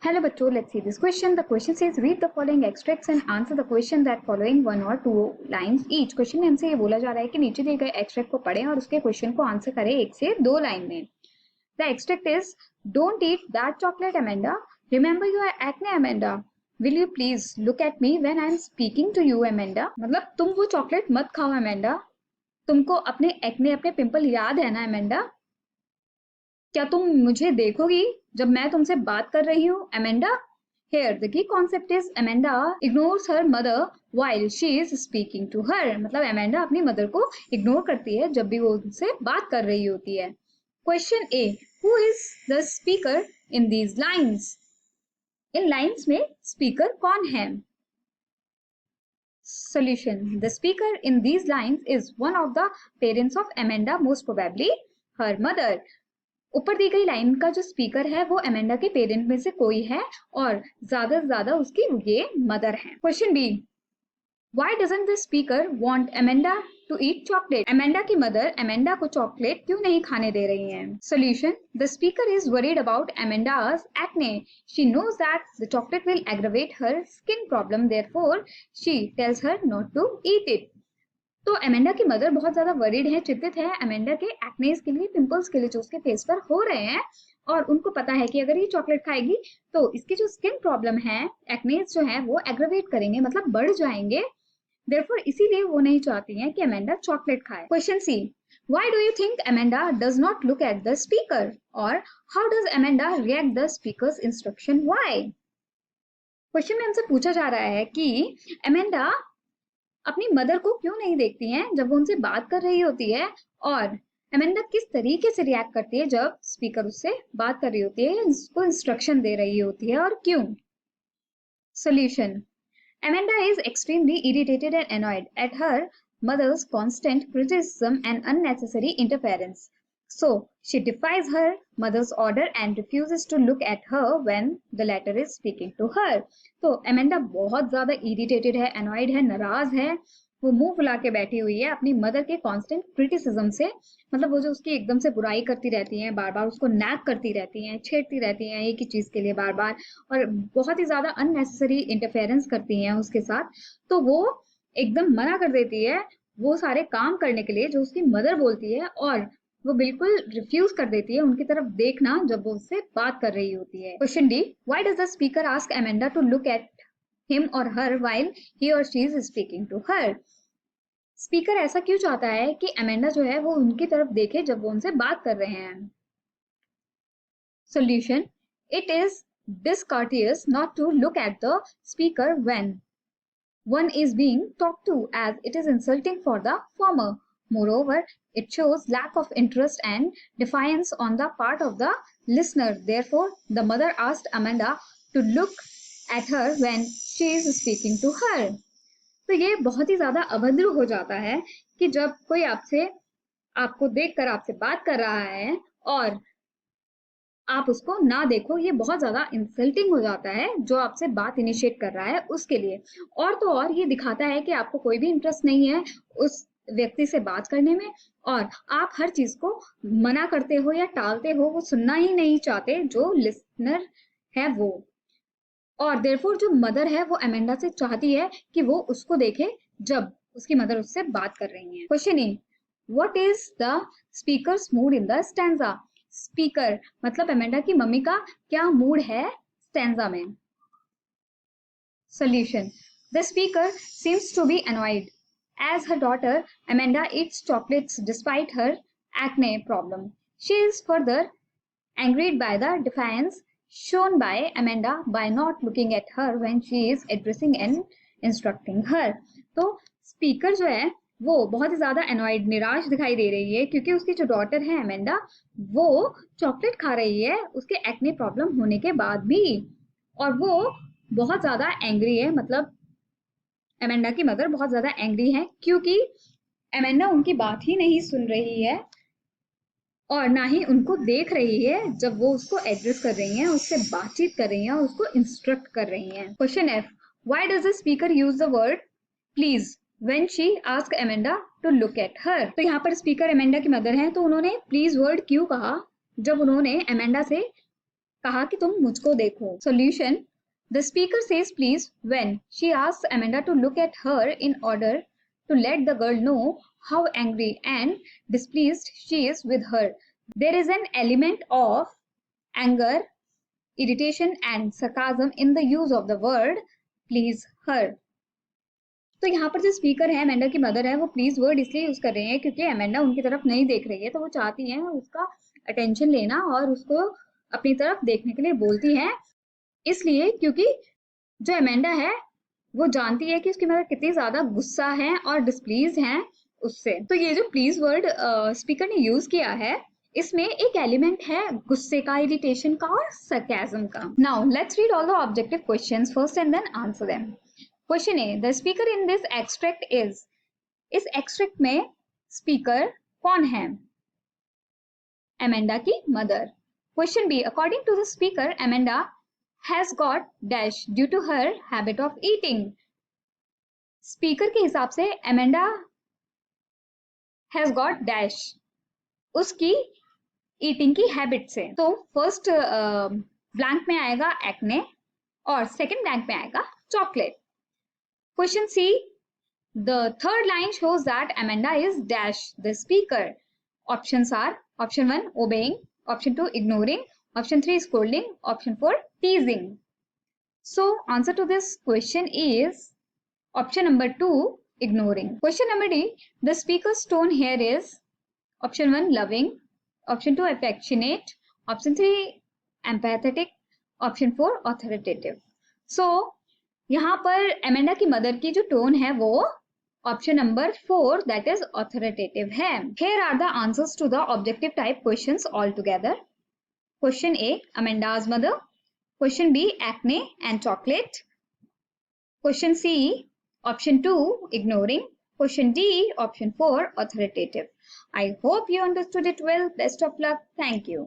Hello बच्चों, let's see this question. The question says read the following extracts and answer the question that following one or two lines each. Question में हमसे ये बोला जा रहा है कि नीचे दिए गए एक्सट्रैक्ट को पढ़ें और उसके क्वेश्चन को आंसर करें एक से दो लाइन में. The extract is don't eat that chocolate Amanda. Remember your acne Amanda. Will you please look at me when I am speaking to you Amanda. मतलब तुम वो चॉकलेट मत खाओ Amanda. तुमको अपने एक्ने अपने पिंपल याद है ना Amanda. क्या तुम मुझे देखोगी जब मैं तुमसे बात कर रही हूँ Amanda? Here the key concept is Amanda ignores her mother while she is speaking to her. मतलब Amanda अपनी मदर को इग्नोर करती है जब भी वो उनसे बात कर रही होती है. Question A. Who is the speaker in these lines? In lines में स्पीकर कौन है? Solution. The speaker in these lines is one of the parents of Amanda, most probably her mother. ऊपर दी गई लाइन का जो स्पीकर है वो Amanda के पेरेंट में से कोई है और ज्यादा से ज्यादा उसकी ये मदर है. Question B. Why doesn't the speaker want Amanda to eat chocolate? Amanda की मदर अमेंडा को चॉकलेट क्यों नहीं खाने दे रही हैं? Solution. The speaker is worried about Amanda's acne. She knows that the chocolate will aggravate her skin problem. Therefore, she tells her not to eat it. तो Amanda की mother बहुत ज्यादा वरीड है, चिंतित है अमेंडा के एक्नेस के लिए, पिंपल्स के लिए जो उसके फेस पर हो रहे हैं और उनको पता है कि अगर ये चॉकलेट खाएगी तो इसकी जो स्किन प्रॉब्लम है, एक्नेस जो है वो एग्रेवेट करेंगे, मतलब बढ़ जाएंगे. देयरफॉर इसीलिए वो नहीं चाहती हैं कि अमेंडा चॉकलेट खाए. Question C. Why do you think Amanda does not look at the speaker और how does Amanda react the speaker's instruction? Why? Question में हमसे पूछा जा रहा है कि अमेंडा अपनी मदर को क्यों नहीं देखती हैं जब वो उनसे बात कर रही होती है और अमेंडा किस तरीके से रिएक्ट करती है जब स्पीकर उससे बात कर रही होती है, उसको इंस्ट्रक्शन दे रही होती है और क्यों? Solution. Amanda is extremely irritated and annoyed at her mother's constant criticism and unnecessary interference. So she defies her mother's order and refuses to look at her when the latter is speaking to her. तो Amanda बहुत ज्यादा irritated है, annoyed है, नाराज है. वो मुंह फुला के बैठी हुई है अपनी मदर के कांस्टेंट क्रिटिसिज्म से. मतलब वो जो उसकी एकदम से बुराई करती रहती हैं, बार बार उसको नैग करती रहती हैं, छेड़ती रहती हैं एक ही चीज के लिए बार बार, और बहुत ही ज्यादा अननेसेसरी इंटरफेरेंस करती हैं उसके साथ. तो वो एकदम मना कर देती है वो सारे काम करने के लिए जो उसकी मदर बोलती है और वो बिल्कुल रिफ्यूज कर देती है उनकी तरफ देखना जब वो उससे बात कर रही होती है. Question D. Why does the speaker ask Amanda to look at him or her while he or she is speaking to her? Speaker ऐसा क्यों चाहता है कि अमेंडा जो है वो उनकी तरफ देखे जब वो उनसे बात कर रहे हैं? Solution. It is discourteous not to look at the speaker when one is being talked to, as it is insulting for the former. Moreover, it shows lack of interest and defiance on the part of the listener. Therefore, the mother asked Amanda to look at her when she is speaking to her. तो ये बहुत ही ज्यादा अभद्र हो जाता है कि जब कोई आपको देखकर आपसे बात कर रहा है और आप उसको ना देखो, ये बहुत ज्यादा इंसल्टिंग हो जाता है जो आपसे बात इनिशिएट कर रहा है उसके लिए. और तो और ये दिखाता है कि आपको कोई भी इंटरेस्ट नहीं है उस व्यक्ति से बात करने में और आप हर चीज को मना करते हो या टालते हो, वो सुनना ही नहीं चाहते जो लिसनर है वो. और देयरफॉर जो मदर है वो अमेंडा से चाहती है कि वो उसको देखे जब उसकी मदर उससे बात कर रही है. Question A. What is the speaker's mood in the stanza? Speaker मतलब अमेंडा की मम्मी का क्या मूड है स्टैंजा में? Solution. The speaker seems to be annoyed as her daughter Amanda eats chocolates despite her acne problem. She is further angered by the defiance shown by Amanda by not looking at her when she is addressing and instructing her. तो speaker जो है वो बहुत ही ज्यादा annoyed, निराश दिखाई दे रही है क्योंकि उसकी जो डॉटर है अमेंडा वो चॉकलेट खा रही है उसके एक्ने प्रॉब्लम होने के बाद भी, और वो बहुत ज्यादा एंग्री है. मतलब अमेंडा की मदर बहुत ज्यादा एंग्री है क्योंकि अमेंडा उनकी बात ही नहीं सुन रही है और ना ही उनको देख रही है जब वो उसको एड्रेस कर रही हैं, उससे बातचीत कर रही हैं और उसको इंस्ट्रक्ट कर रही हैं. Question F. Why does the speaker use the word please when she asked Amanda to look at her? तो यहाँ पर स्पीकर अमेंडा की मदर हैं तो उन्होंने प्लीज वर्ड क्यों कहा जब उन्होंने अमेंडा से कहा कि तुम मुझको देखो। Solution: The speaker says please when she asks Amanda to look at her in order to let the girl know how angry and displeased she is with her. There is an element of anger, irritation and sarcasm in the use of the word please her. तो यहाँ पर जो speaker है, Amanda की mother है, वो please word इसलिए use कर रहे हैं क्योंकि अमेंडा उनकी तरफ नहीं देख रही है, तो वो चाहती हैं उसका अटेंशन लेना और उसको अपनी तरफ देखने के लिए बोलती हैं, इसलिए क्योंकि जो अमेंडा है वो जानती है कि उसकी मदर कितनी ज्यादा गुस्सा है और डिस्प्लीज है उससे। तो ये जो प्लीज वर्ड स्पीकर ने यूज किया है, इसमें एक एलिमेंट है गुस्से का, इरिटेशन का और सरकाज़म का। Now let's read all the objective questions first and then answer them. Question A, the speaker in this extract is. इस एक्सट्रैक्ट में स्पीकर कौन है? अमेंडा की mother. Question B, according to the speaker Amanda has got dash due to her habit of eating. Speaker के हिसाब से Amanda has got dash उसकी eating की हैबिट से। तो फर्स्ट ब्लैंक में आएगा एक्ने और सेकंड ब्लैंक में आएगा chocolate. Question C, the third line shows that Amanda is dash the speaker. Options are option 1 obeying, option 2 ignoring, option 3 scolding, option 4 teasing. So answer to this question is option number 2 ignoring. Question number D, the speaker's tone here is option 1 loving, option 2 affectionate, option 3 empathetic, option 4 authoritative. So यहाँ पर Amanda की mother की जो tone है वो option number 4 that is authoritative है। Here are the answers to the objective type questions all together. Question A, Amanda's mother. Question B, acne and chocolate. Question C, option 2, ignoring. Question D, option 4, authoritative. I hope you understood it well. Best of luck. Thank you.